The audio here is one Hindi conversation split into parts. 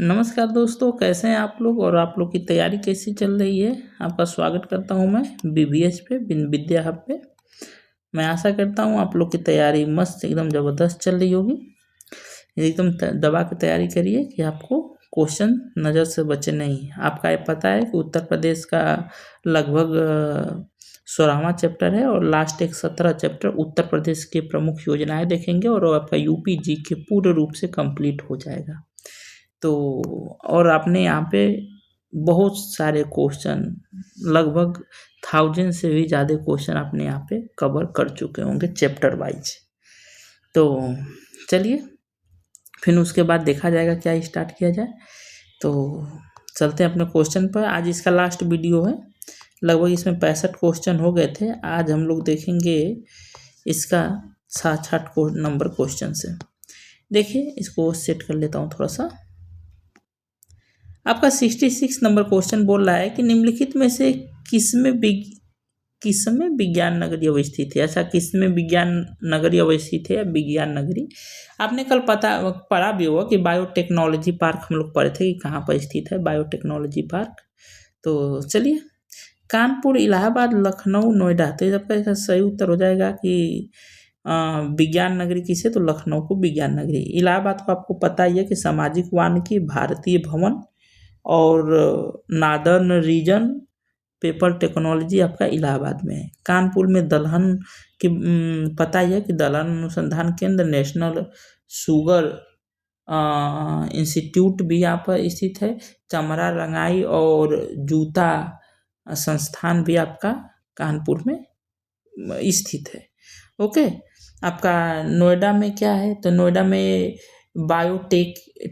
नमस्कार दोस्तों, कैसे हैं आप लोग और आप लोग की तैयारी कैसी चल रही है। आपका स्वागत करता हूं मैं बीबीएच पे विद्या हब पे। मैं आशा करता हूं आप लोग की तैयारी मस्त एकदम ज़बरदस्त चल रही होगी। एकदम दबा के तैयारी करिए कि आपको क्वेश्चन नज़र से बचे नहीं। आपका ये पता है कि उत्तर प्रदेश का लगभग 16वां चैप्टर है और लास्ट एक 17 चैप्टर उत्तर प्रदेश के प्रमुख योजनाएं देखेंगे और आपका यूपी जी के पूर्ण रूप से कंप्लीट हो जाएगा। तो और आपने यहाँ पे बहुत सारे क्वेश्चन लगभग 1000 से भी ज़्यादा क्वेश्चन आपने यहाँ पे कवर कर चुके होंगे चैप्टर वाइज। तो चलिए फिर उसके बाद देखा जाएगा क्या स्टार्ट किया जाए। तो चलते हैं अपने क्वेश्चन पर। आज इसका लास्ट वीडियो है। लगभग इसमें 65 क्वेश्चन हो गए थे। आज हम लोग देखेंगे इसका 60 नंबर क्वेश्चन से। देखिए इसको सेट कर लेता हूँ थोड़ा सा। आपका 66 नंबर क्वेश्चन बोल रहा है कि निम्नलिखित में से किसमें विज्ञान नगरी अवस्थित है। अच्छा, किसमें विज्ञान नगरी अवस्थित है या विज्ञान नगरी। आपने कल पढ़ा भी होगा कि बायोटेक्नोलॉजी पार्क हम लोग पढ़े थे कि कहाँ पर स्थित है बायोटेक्नोलॉजी पार्क। तो चलिए, कानपुर, इलाहाबाद, लखनऊ, नोएडा। तो ये सबका इसका सही उत्तर हो जाएगा कि विज्ञान नगरी किसे, तो लखनऊ को विज्ञान नगरी। इलाहाबाद को आपको पता ही है कि सामाजिक वानिकी, भारतीय भवन और नादर्न रीजन पेपर टेक्नोलॉजी आपका इलाहाबाद में है। कानपुर में दलहन की पता ही है कि दलहन अनुसंधान केंद्र, नेशनल शुगर इंस्टीट्यूट भी यहाँ पर स्थित है। चमड़ा, रंगाई और जूता संस्थान भी आपका कानपुर में स्थित है। ओके, आपका नोएडा में क्या है, तो नोएडा में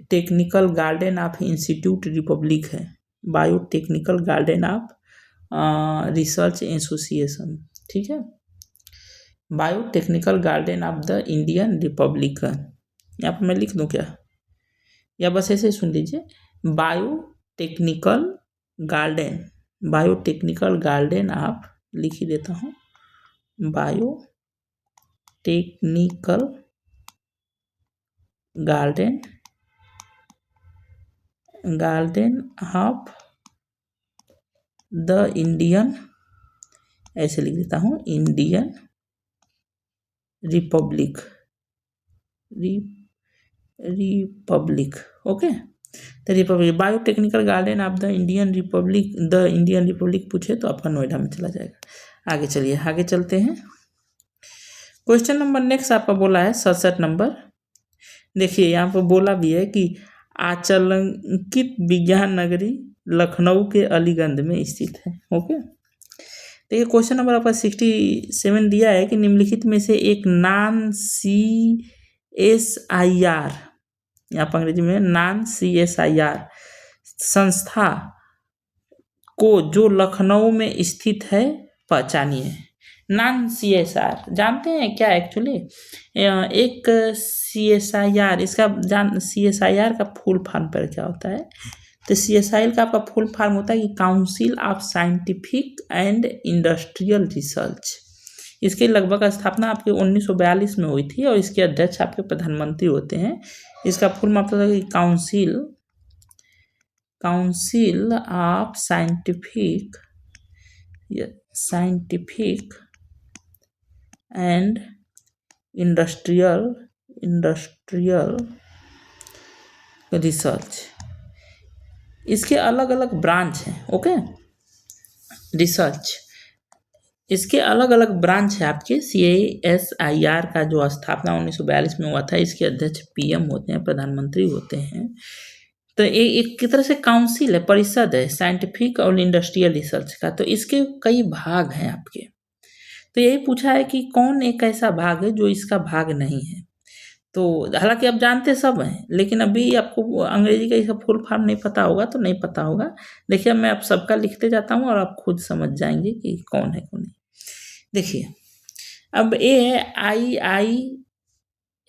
technical garden of institute republic है। Biotechnical garden of research association, ठीक है। Biotechnical garden of the Indian republic. यहाँ पर मैं लिख दूँ क्या, या बस ऐसे सुन लीजिए, बायोटेक्निकल गार्डन ऑफ, लिख ही देता हूँ, biotechnical garden of the Indian, ऐसे लिख देता हूँ, इंडियन रिपब्लिक। ओके, तो Republic, biotechnical garden of the Indian Republic पूछे तो आपका नोएडा में चला जाएगा। आगे चलिए, आगे चलते हैं। क्वेश्चन नंबर नेक्स्ट आपका बोला है 67 नंबर। देखिए यहाँ पर बोला भी है कि आचलंकित विज्ञान नगरी लखनऊ के अलीगंज में स्थित है। ओके, देखिए क्वेश्चन नंबर आपका 67 दिया है कि निम्नलिखित में से एक नॉन CSIR, यहाँ पर अंग्रेजी में नॉन CSIR संस्था को जो लखनऊ में स्थित है पहचानिए। नॉन CSIR जानते हैं क्या एक्चुअली, एक CSIR, इसका CSIR का फुल फॉर्म पर क्या होता है, तो CSIR का आपका फुल फॉर्म होता है कि council of scientific and industrial research. इसके लगभग स्थापना आपके 1942 में हुई थी और इसके अध्यक्ष आपके प्रधानमंत्री होते हैं। इसका फुल फॉर्म होता है कि council of scientific and industrial research. इसके अलग अलग ब्रांच हैं। ओके, रिसर्च इसके अलग अलग ब्रांच है आपके। CSIR का जो स्थापना 1942 में हुआ था, इसके अध्यक्ष PM होते हैं, प्रधानमंत्री होते हैं। तो ये एक तरह से काउंसिल है, परिषद है साइंटिफिक और इंडस्ट्रियल रिसर्च का। तो इसके कई भाग हैं आपके। तो यही पूछा है कि कौन एक ऐसा भाग है जो इसका भाग नहीं है। तो हालांकि आप जानते सब हैं, लेकिन अभी आपको अंग्रेजी का इसका फुल फॉर्म नहीं पता होगा तो नहीं पता होगा। देखिए मैं आप सबका लिखते जाता हूँ और आप खुद समझ जाएंगे कि कौन है कौन नहीं। देखिए अब ये है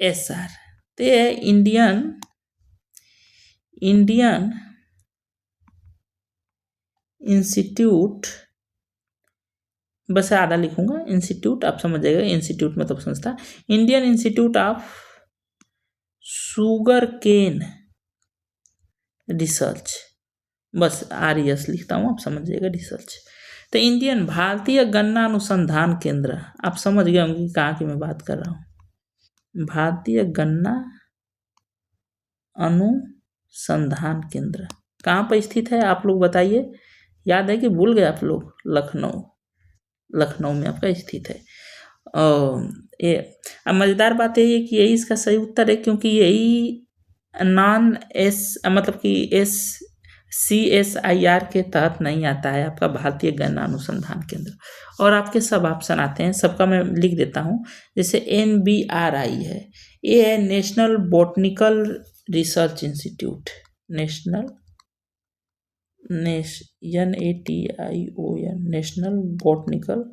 IISR, तो ये है इंडियन इंस्टीट्यूट, बस आधा लिखूंगा, इंस्टीट्यूट आप समझ जाएगा, इंस्टीट्यूट मतलब संस्था, Indian institute of sugar cane research, बस RES लिखता हूँ, आप समझ जाइएगा रिसर्च। तो इंडियन भारतीय गन्ना अनुसंधान केंद्र, आप समझ गए होंगे कहाँ की मैं बात कर रहा हूँ। भारतीय गन्ना अनुसंधान केंद्र कहाँ पर स्थित है आप लोग बताइए, याद है कि भूल गए आप लोग? लखनऊ में आपका स्थित है। और ये अब मज़ेदार बात यही है कि यही इसका सही उत्तर है, क्योंकि यही नॉन एस मतलब कि CSIR के तहत नहीं आता है आपका भारतीय गन्ना अनुसंधान केंद्र। और आपके सब ऑप्शन आते हैं, सबका मैं लिख देता हूँ। जैसे NBRI है, ये है national botanical research institute, NATION national botanical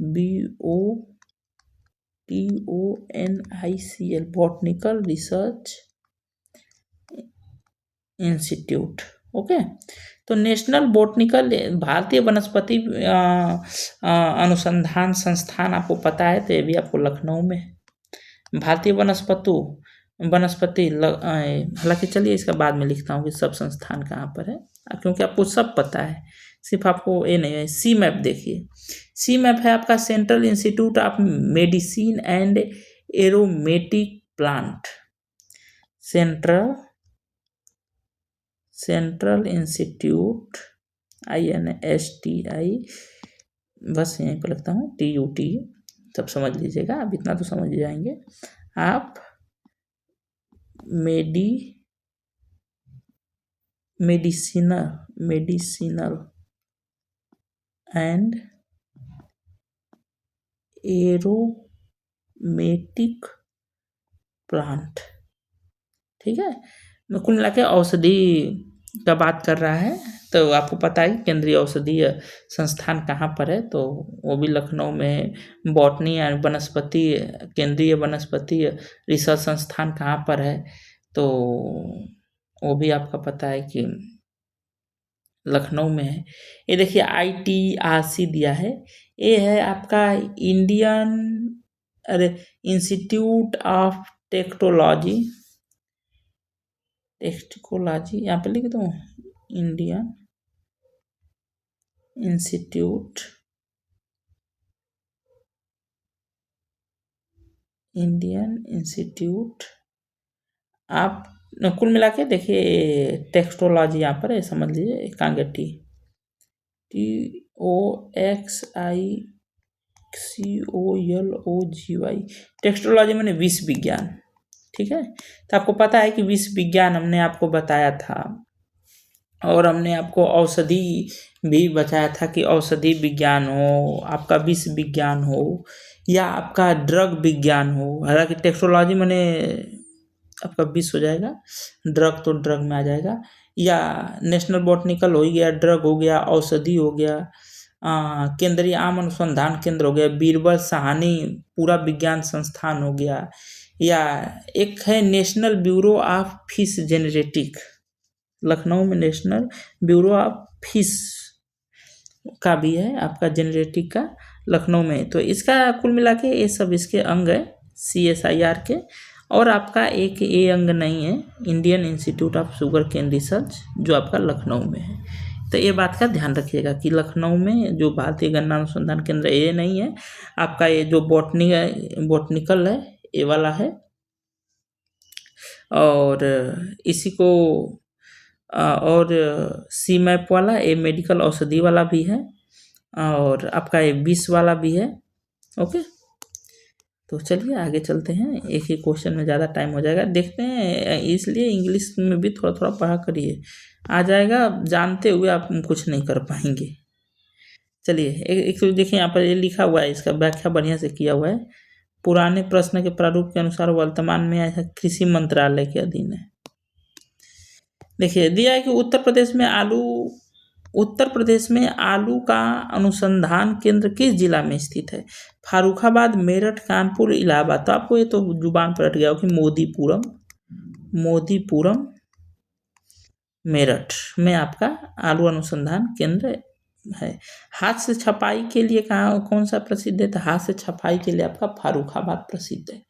BOTONICL botanical research institute. Okay, तो नेशनल बॉटनिकल भारतीय वनस्पति अनुसंधान संस्थान आपको पता है, तो ये भी आपको लखनऊ में है। भारतीय वनस्पति हालांकि चलिए इसका बाद में लिखता हूँ कि सब संस्थान कहाँ पर है, क्योंकि आपको सब पता है, सिर्फ आपको ये नहीं है। सी मैप देखिए, सी मैप है आपका central institute of medicine and aromatic plant, central institute INSTI, बस यहीं पर लगता हूँ TUT, सब समझ लीजिएगा, आप इतना तो समझ जाएंगे आप। मेडिसिनल एंड एरोमेटिक प्लांट, ठीक है। कुल मिला के औषधि का बात कर रहा है, तो आपको पता है केंद्रीय औषधीय संस्थान कहाँ पर है, तो वो भी लखनऊ में। बॉटनी एंड वनस्पति केंद्रीय वनस्पति रिसर्च संस्थान कहाँ पर है, तो वो भी आपका पता है कि लखनऊ में है। ये देखिए ITRC दिया है, ये है आपका इंस्टीट्यूट ऑफ टेक्नोलॉजी, यहाँ पे लिख दूँ, इंडियन इंस्टीट्यूट आप कुल मिला के देखिए टेक्नोलॉजी यहाँ पर है, समझ लीजिए कांगेटी TOXICOLOGY, टेक्नोलॉजी मैंने विश्व विज्ञान, ठीक है। तो आपको पता है कि विश्व विज्ञान हमने आपको बताया था, और हमने आपको औषधि भी बताया था कि औषधि विज्ञान हो, आपका विश्व विज्ञान हो, या आपका ड्रग विज्ञान हो। हालांकि टेक्नोलॉजी मैंने आपका विश्व हो जाएगा, ड्रग तो ड्रग में आ जाएगा, या नेशनल बॉटनिकल हो गया, ड्रग हो गया, औषधि हो गया, केंद्रीय आम अनुसंधान केंद्र हो गया, बीरबल साहनी पूरा विज्ञान संस्थान हो गया, या एक है national bureau of fish genetic, Lucknow में नेशनल ब्यूरो ऑफ फिश का भी है आपका जेनेटिक का, लखनऊ में। तो इसका कुल मिला के ये सब इसके अंग है CSIR के। और आपका एक ये अंग नहीं है, Indian institute of sugar cane research, जो आपका लखनऊ में है। तो ये बात का ध्यान रखिएगा कि लखनऊ में जो भारतीय गन्ना अनुसंधान केंद्र ये नहीं है आपका, ये जो बॉटनिकल है ये वाला है। और इसी को और सी मैप वाला ये मेडिकल औषधि वाला भी है, और आपका ये 20 वाला भी है। ओके, तो चलिए आगे चलते हैं, एक ही क्वेश्चन में ज़्यादा टाइम हो जाएगा, देखते हैं, इसलिए इंग्लिश में भी थोड़ा थोड़ा पढ़ा करिए, आ जाएगा, जानते हुए आप कुछ नहीं कर पाएंगे। चलिए एक तो देखिए यहाँ पर ये लिखा हुआ है, इसका व्याख्या बढ़िया से किया हुआ है। पुराने प्रश्न के प्रारूप के अनुसार वर्तमान में ऐसा कृषि मंत्रालय के अधीन है। देखिए दिया है कि उत्तर प्रदेश में आलू का अनुसंधान केंद्र किस जिला में स्थित है? फर्रुखाबाद, मेरठ, कानपुर, इलाहाबाद। तो आपको ये तो जुबान पर अट गया हो कि मोदीपुरम मेरठ में आपका आलू अनुसंधान केंद्र है। हाथ से छपाई के लिए कौन सा प्रसिद्ध है? तो हाथ से छपाई के लिए आपका फर्रुखाबाद प्रसिद्ध है।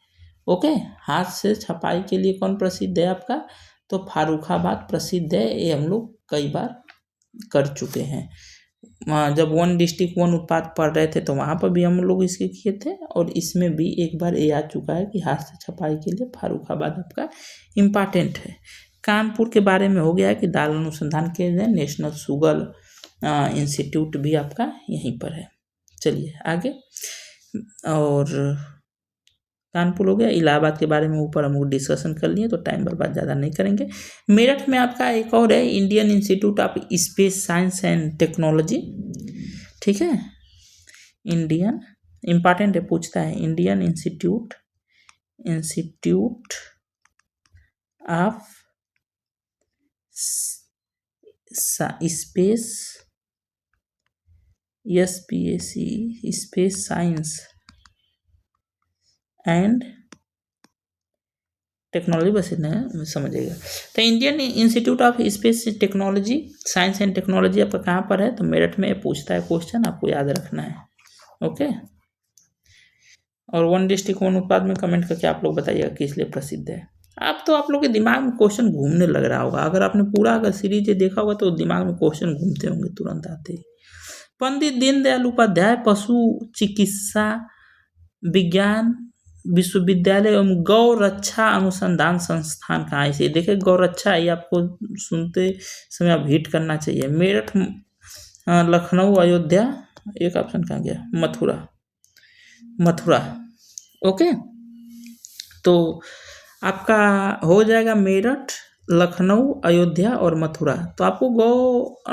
ओके, हाथ से छपाई के लिए कौन प्रसिद्ध है? आपका तो फारुखाबाद प्रसिद्ध है, ये हम लोग कई बार कर चुके हैं। जब वन डिस्ट्रिक्ट वन उत्पाद पढ़ रहे थे तो वहाँ पर भी हम लोग इसके किए थे, और इसमें भी एक बार ये आ चुका है कि हाथ से छपाई के लिए फारुखाबाद आपका इम्पॉर्टेंट है। कानपुर के बारे में हो गया है कि दाल अनुसंधान केंद्र है, नेशनल शुगर इंस्टीट्यूट भी आपका यहीं पर है। चलिए आगे, और कानपुर हो गया। इलाहाबाद के बारे में ऊपर हम लोग डिस्कशन कर लिए तो टाइम बर्बाद ज़्यादा नहीं करेंगे। मेरठ में आपका एक और है, Indian institute of space science and technology, ठीक है। इंडियन इम्पॉर्टेंट है, पूछता है Indian institute of space, SPAC, space science and technology, बस इतना समझिएगा। तो Indian institute of space technology, science and technology आपका कहाँ पर है, तो मेरठ में पूछता है क्वेश्चन, आपको याद रखना है। ओके, और वन डिस्ट्रिक्ट वन उत्पाद में कमेंट करके आप लोग बताइएगा किस लिए प्रसिद्ध है। आप लोग के दिमाग में क्वेश्चन घूमने लग रहा होगा, अगर आपने पूरा अगर सीरीज देखा होगा तो दिमाग में क्वेश्चन घूमते होंगे तुरंत आते ही। पंडित दीनदयाल उपाध्याय पशु चिकित्सा विज्ञान विश्वविद्यालय एवं गौ रक्षा अनुसंधान संस्थान कहाँ है। इसे देखिए, गौ रक्षा, ये आपको सुनते समय अब हिट करना चाहिए। मेरठ, लखनऊ, अयोध्या, एक ऑप्शन कहाँ गया, मथुरा। ओके, तो आपका हो जाएगा मेरठ, लखनऊ, अयोध्या और मथुरा। तो आपको गौ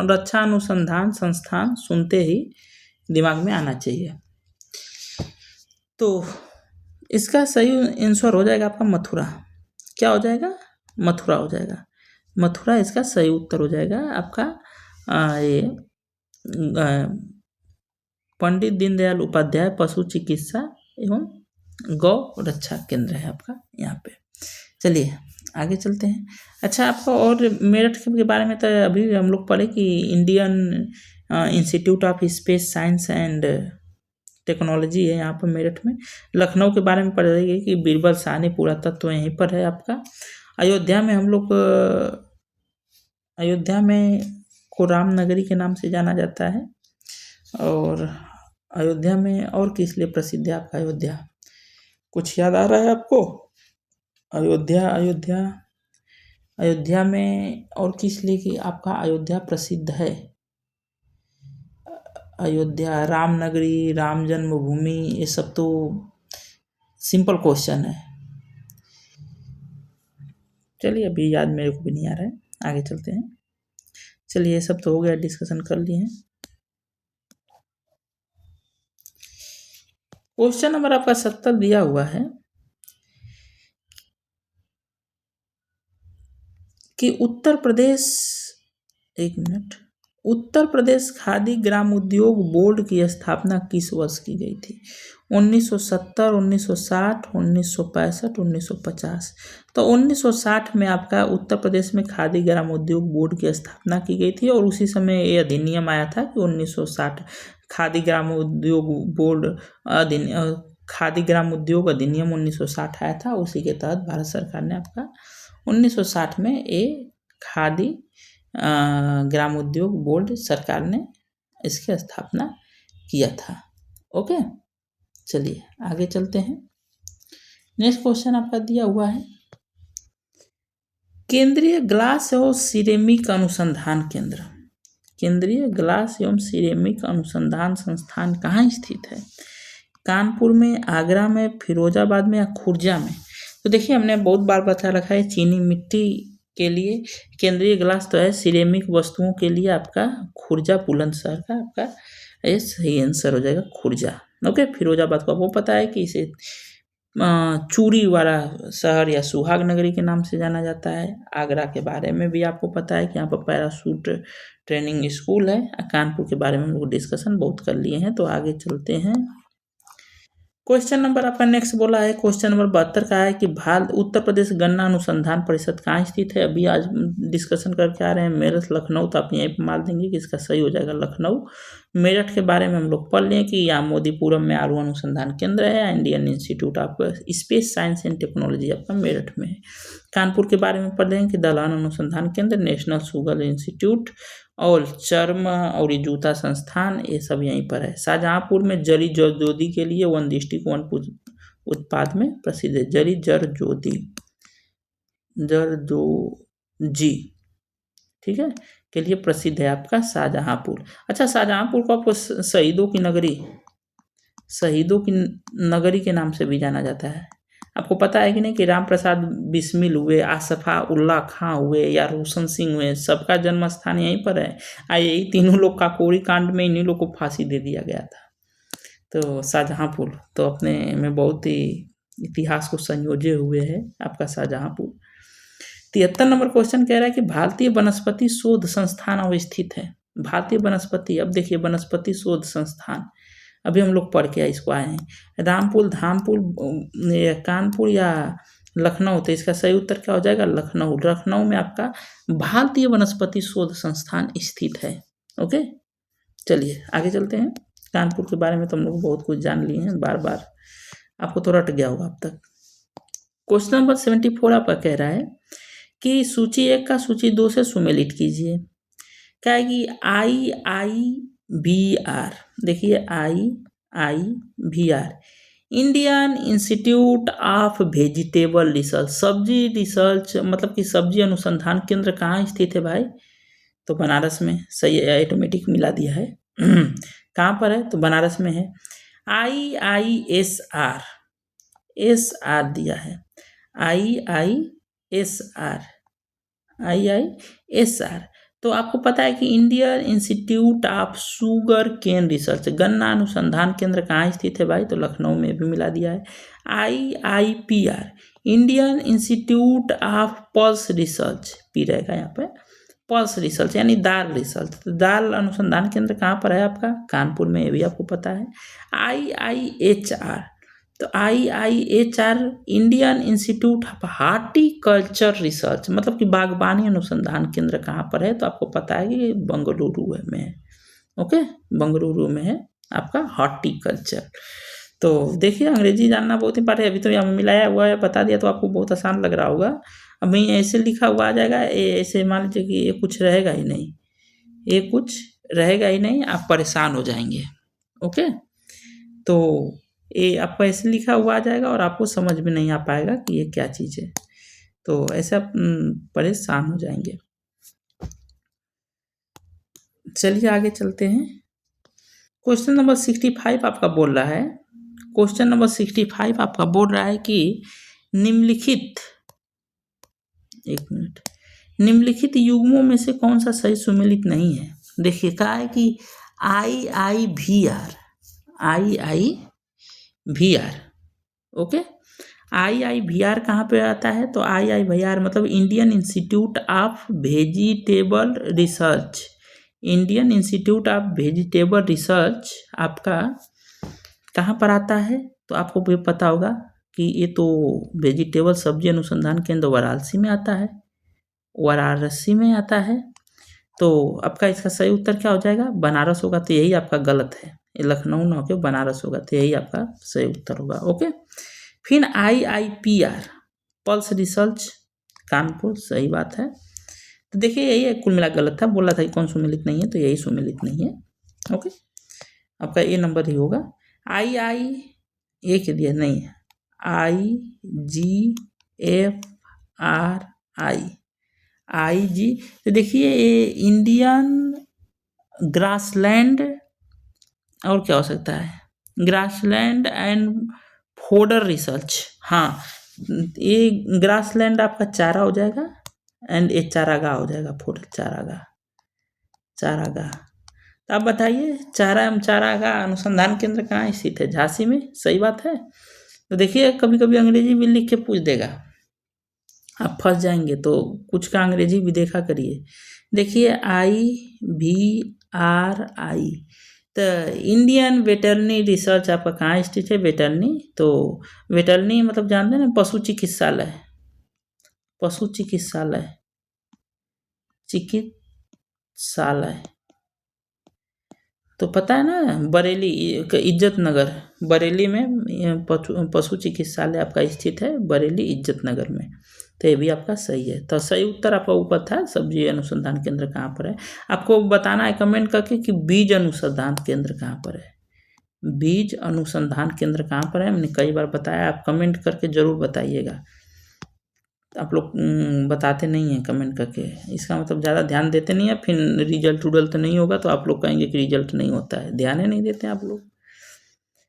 रक्षा अनुसंधान संस्थान सुनते ही दिमाग में आना चाहिए। तो इसका सही आंसर हो जाएगा आपका मथुरा। क्या हो जाएगा, मथुरा हो जाएगा। मथुरा इसका सही उत्तर हो जाएगा आपका। ये पंडित दीनदयाल उपाध्याय पशु चिकित्सा एवं गौ रक्षा केंद्र है आपका यहाँ पे। चलिए आगे चलते हैं। अच्छा, आपको और मेरठ के बारे में तो अभी हम लोग पढ़े कि Indian institute of space science and technology है यहाँ पर मेरठ में। लखनऊ के बारे में पढ़ेंगे कि बीरबल साहनी पुरातत्व यहीं पर है आपका। अयोध्या में हम लोग, अयोध्या में को रामनगरी के नाम से जाना जाता है। और अयोध्या में और किस लिए प्रसिद्ध है आपका अयोध्या, कुछ याद आ रहा है आपको? अयोध्या में और किस लिए कि आपका अयोध्या प्रसिद्ध है? अयोध्या, रामनगरी, राम जन्मभूमि, ये सब तो सिंपल क्वेश्चन है। चलिए, अभी याद मेरे को भी नहीं आ रहा है, आगे चलते हैं। चलिए, ये सब तो हो गया, डिस्कशन कर लिए हैं। क्वेश्चन नंबर आपका 70 दिया हुआ है कि उत्तर प्रदेश खादी ग्राम उद्योग बोर्ड की स्थापना किस वर्ष की गई थी? 1970, 1960, 1965, 1950। तो 1960 में आपका उत्तर प्रदेश में खादी ग्राम उद्योग बोर्ड की स्थापना की गई थी, और उसी समय ये अधिनियम आया था कि 1960 खादी ग्राम उद्योग बोर्ड खादी ग्राम उद्योग अधिनियम 1960 आया था। उसी के तहत भारत सरकार ने आपका 1960 में ये खादी ग्राम उद्योग बोर्ड सरकार ने इसकी स्थापना किया था। ओके, चलिए आगे चलते हैं। नेक्स्ट क्वेश्चन आपका दिया हुआ है, केंद्रीय ग्लास एवं सिरेमिक अनुसंधान केंद्र, केंद्रीय ग्लास एवं सिरेमिक अनुसंधान संस्थान कहाँ स्थित है? कानपुर में, आगरा में, फिरोजाबाद में या खुर्जा में? तो देखिए, हमने बहुत बार बता रखा है, चीनी मिट्टी के लिए केंद्रीय ग्लास तो है, सिरेमिक वस्तुओं के लिए आपका खुर्जा बुलंदशहर का आपका ये सही आंसर हो जाएगा, खुर्जा। ओके, फिरोजाबाद को आपको पता है कि इसे चूड़ी वाला शहर या सुहाग नगरी के नाम से जाना जाता है। आगरा के बारे में भी आपको पता है कि यहाँ पर पैराशूट ट्रेनिंग स्कूल है। कानपुर के बारे में हम लोग डिस्कशन बहुत कर लिए हैं। तो आगे चलते हैं। क्वेश्चन नंबर आपका नेक्स्ट बोला है, क्वेश्चन नंबर 72 का है कि उत्तर प्रदेश गन्ना अनुसंधान परिषद कहाँ स्थित है? अभी आज डिस्कशन करके आ रहे हैं मेरठ, लखनऊ, तो आप यहीं पर मार देंगे कि इसका सही हो जाएगा लखनऊ। मेरठ के बारे में हम लोग पढ़ लें कि यहाँ मोदीपुरम में आलू अनुसंधान केंद्र है। Indian institute of space science and technology आपका मेरठ में है। कानपुर के बारे में पढ़ लें कि दलहन अनुसंधान केंद्र, नेशनल शुगर इंस्टीट्यूट और चर्म और जूता संस्थान, ये सब यहीं पर है। शाहजहाँपुर में जरी जरदोजी के लिए वन डिस्ट्रिक्ट वन उत्पाद में प्रसिद्ध है। जरी जरदोजी ठीक है के लिए प्रसिद्ध है आपका शाहजहाँपुर। अच्छा, शाहजहाँपुर को आपको शहीदों की नगरी के नाम से भी जाना जाता है। आपको पता है कि नहीं कि राम प्रसाद बिस्मिल हुए, आसफा उल्लाह खां हुए या रोशन सिंह हुए, सबका जन्म स्थान यहीं पर है। यही तीनों लोग काकोरी कांड में इन्हीं लोग को फांसी दे दिया गया था। तो शाहजहाँपुर तो अपने में बहुत ही इतिहास को संयोजे हुए है आपका शाहजहाँपुर। 73 नंबर क्वेश्चन कह रहा है कि भारतीय वनस्पति शोध संस्थान अवस्थित है। भारतीय वनस्पति, अब देखिए वनस्पति शोध संस्थान अभी हम लोग पढ़ के इसको आए हैं। रामपुर, धामपुर, कानपुर या लखनऊ, तो इसका सही उत्तर क्या हो जाएगा? लखनऊ। लखनऊ में आपका भारतीय वनस्पति शोध संस्थान स्थित है। ओके, चलिए आगे चलते हैं। कानपुर के बारे में तो हम लोग बहुत कुछ जान लिए हैं, बार बार आपको तो रट गया होगा अब तक। क्वेश्चन नंबर 74 आपका कह रहा है कि सूची 1 का सूची 2 से सुमेलित कीजिए। क्या है कि IIVR, देखिए IIVR Indian institute of vegetable research, सब्जी रिसर्च मतलब कि सब्जी अनुसंधान केंद्र कहाँ स्थित है भाई? तो बनारस में। सही है, ऑटोमेटिक मिला दिया है। कहाँ पर है? तो बनारस में है। IISR दिया है, IISR। तो आपको पता है कि Indian institute of sugar cane research, गन्ना अनुसंधान केंद्र कहाँ स्थित है भाई? तो लखनऊ में भी मिला दिया है। IIPR Indian institute of pulse research, P रहेगा यहाँ पे, पल्स रिसर्च यानी दाल रिसर्च। तो दाल अनुसंधान केंद्र कहाँ पर है आपका? कानपुर में, ये भी आपको पता है। IIHR, तो IIHR Indian institute of horticulture research मतलब कि बागवानी अनुसंधान केंद्र कहाँ पर है? तो आपको पता है कि बंगलुरु में है। ओके, बंगलुरु में है आपका हॉर्टिकल्चर। तो देखिए अंग्रेजी जानना बहुत इंपॉर्टेंट है। अभी तो यहाँ मिलाया हुआ है, बता दिया तो आपको बहुत आसान लग रहा होगा। अब मैं ऐसे लिखा हुआ आ जाएगा, ऐसे मान लीजिए कि ये कुछ रहेगा ही नहीं, ये कुछ रहेगा ही नहीं, आप परेशान हो जाएंगे। ओके, तो ये आपका ऐसे लिखा हुआ आ जाएगा और आपको समझ में नहीं आ पाएगा कि ये क्या चीज़ है, तो ऐसे आप परेशान हो जाएंगे। चलिए आगे चलते हैं। क्वेश्चन नंबर 65 आपका बोल रहा है, क्वेश्चन नंबर 65 आपका बोल रहा है कि निम्नलिखित, एक मिनट, निम्नलिखित युग्मों में से कौन सा सही सुमेलित नहीं है? देखिए कहा है कि IIVR, ओके, IIVR कहाँ पे आता है? तो IIVR मतलब Indian institute of vegetable research, Indian institute of vegetable research आपका कहाँ पर आता है? तो आपको भी पता होगा कि ये तो वेजिटेबल सब्जी अनुसंधान केंद्र वाराणसी में आता है, वाराणसी में आता है। तो आपका इसका सही उत्तर क्या हो जाएगा? बनारस होगा, तो यही आपका गलत है, लखनऊ ना होकर बनारस होगा, तो यही आपका सही उत्तर होगा। ओके, फिर IIPR पल्स रिसर्च कानपुर, सही बात है। तो देखिए यही है, कुल मिला गलत था, बोला था कि कौन सुमेलित नहीं है, तो यही सुमेलित नहीं है। ओके, आपका ये नंबर ही होगा। ये के दिया नहीं है, IG, तो देखिए ये इंडियन ग्रासलैंड, और क्या हो सकता है? Grassland and fodder research. हाँ, ये ग्रासलैंड आपका चारा हो जाएगा एंड ये चारागाह हो जाएगा, फोडर चारागाह। तो आप बताइए चारागाह अनुसंधान केंद्र कहाँ स्थित है? झांसी में, सही बात है। तो देखिए कभी कभी अंग्रेजी भी लिख के पूछ देगा, आप फंस जाएंगे, तो कुछ का अंग्रेजी भी देखा करिए। देखिए IVRI, तो इंडियन वेटरनरी रिसर्च आपका कहाँ स्थित है? वेटरनरी, तो वेटरनरी मतलब जानते हैं ना, पशु चिकित्सालय, तो पता है ना, बरेली इज्जत नगर, बरेली में पशु चिकित्सालय आपका स्थित है, बरेली इज्जत नगर में। तो ये भी आपका सही है। तो सही उत्तर आपका ऊपर था, सब्जी अनुसंधान केंद्र कहाँ पर है। आपको बताना है कमेंट करके कि बीज अनुसंधान केंद्र कहाँ पर है। बीज अनुसंधान केंद्र कहाँ पर है, मैंने कई बार बताया, आप कमेंट करके जरूर बताइएगा। आप लोग बताते नहीं हैं कमेंट करके, इसका मतलब ज़्यादा ध्यान देते नहीं है, फिर रिजल्ट उडल्ट नहीं होगा तो आप लोग कहेंगे कि रिजल्ट नहीं होता है, ध्यान ही नहीं देते आप लोग।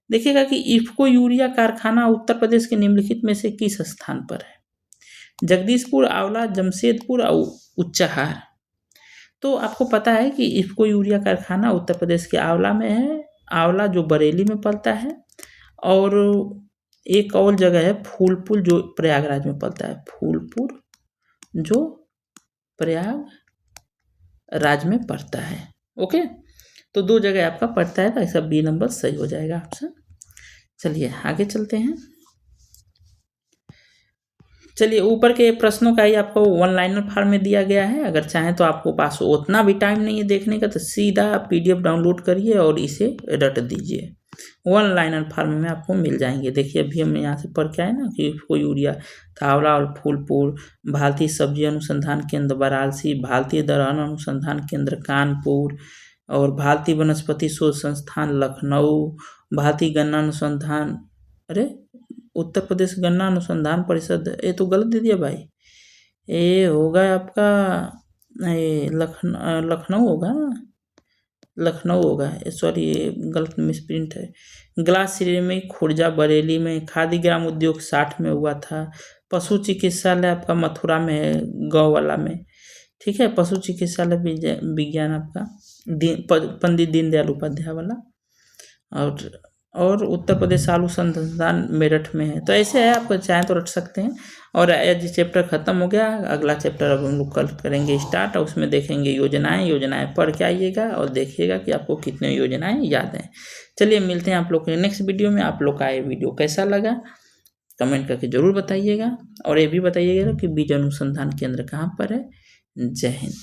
देखिएगा कि इफ्को यूरिया कारखाना उत्तर प्रदेश के निम्नलिखित में से किस स्थान पर है। जगदीशपुर, आंवला, जमशेदपुर और उच्चाहार। तो आपको पता है कि इफ्को यूरिया कारखाना उत्तर प्रदेश के आंवला में है, आंवला जो बरेली में पड़ता है, और एक और जगह है फूलपुर जो प्रयागराज में पड़ता है, फूलपुर जो प्रयागराज में पड़ता है। ओके, तो 2 जगह आपका पड़ता है, तो ऐसा बी नंबर सही हो जाएगा ऑप्शन। चलिए आगे चलते हैं। चलिए ऊपर के प्रश्नों का ही आपको वन लाइनर फॉर्म में दिया गया है। अगर चाहें तो आपको पास उतना भी टाइम नहीं है देखने का, तो सीधा PDF डाउनलोड करिए और इसे रट दीजिए, वन लाइनर फॉर्म में आपको मिल जाएंगे। देखिए अभी हम यहाँ से पढ़ के आए ना कि इफ्को यूरिया, आंवला और फूलपुर, भारतीय सब्जी अनुसंधान केंद्र वाराणसी, भारतीय दलहन अनुसंधान केंद्र कानपुर, और भारतीय वनस्पति शोध संस्थान लखनऊ, भारतीय गन्ना अनुसंधान, अरे उत्तर प्रदेश गन्ना अनुसंधान परिषद, ये तो गलत दे दिया भाई, ये होगा आपका ये लखनऊ होगा ना, लखनऊ होगा, सॉरी ये गलत मिसप्रिंट है। ग्लास सिरेमिक खुर्जा बरेली में, खादी ग्राम उद्योग 60 में हुआ था, पशु चिकित्सालय आपका मथुरा में है, गौवाला में, ठीक है। पशु चिकित्सालय विज्ञान आपका पंडित दीनदयाल उपाध्याय वाला, और उत्तर प्रदेश आलू संस्थान मेरठ में है। तो ऐसे है, आपको चाहें तो रट सकते हैं। और आज चैप्टर ख़त्म हो गया, अगला चैप्टर अब हम लोग कल करेंगे स्टार्ट, और उसमें देखेंगे योजनाएं पढ़ के आइएगा और देखिएगा कि आपको कितने योजनाएं याद हैं। चलिए मिलते हैं आप लोग के नेक्स्ट वीडियो में। आप लोग का ये वीडियो कैसा लगा कमेंट करके ज़रूर बताइएगा, और ये भी बताइएगा कि बीज अनुसंधान केंद्र कहाँ पर है। जय हिंद।